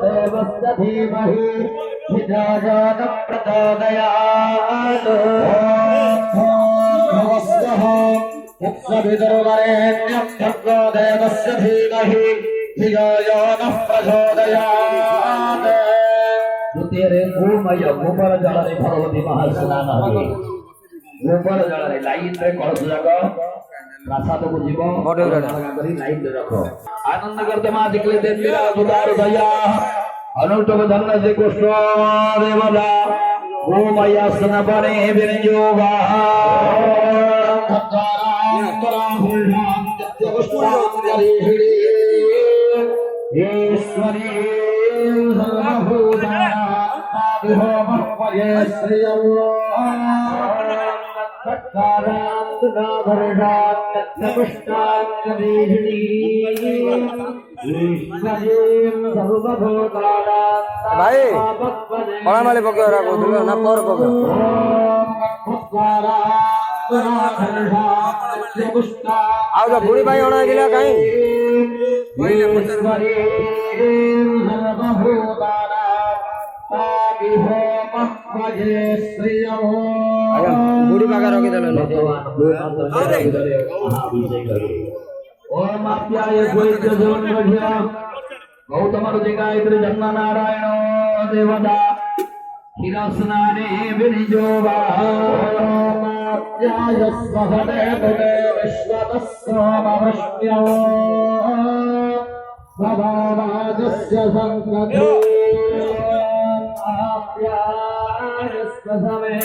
देवस्य धीमहि धियो न प्रचोदयात्। तत्सवितुर्वरेण्यं भर्गो देवस्य धीमहि धियो न प्रचोदयात्। द्वितीय भूमय गोबर जल भगवती महास्नान हुए। गोबर जल लाइन रे कलश जाक प्रासाद को जीव लाइन रख आनंद करते मां दिखले देवी सुधार दया अनुष्टक धन से कृष्ण देवला गोमया सन बने विनियोगा ईश्वरी सर्वभूता श्री भाई बड़ा माली पके ना पर पके आउ जा बुढ़ी भाई होना गिला कहीं बुढ़ी पाका रखी देले ओम आप्याय गोइत्य जोन बढ़िया गौतम ऋषिकायत्री जन्म नारायण देवता क्षीरस्नाने विनिजोवा ओम आप्याय स्वहते भुते विश्वतस्सोमवश्म्यो स्वभावाजस्य संकते आप्याय स्वसमे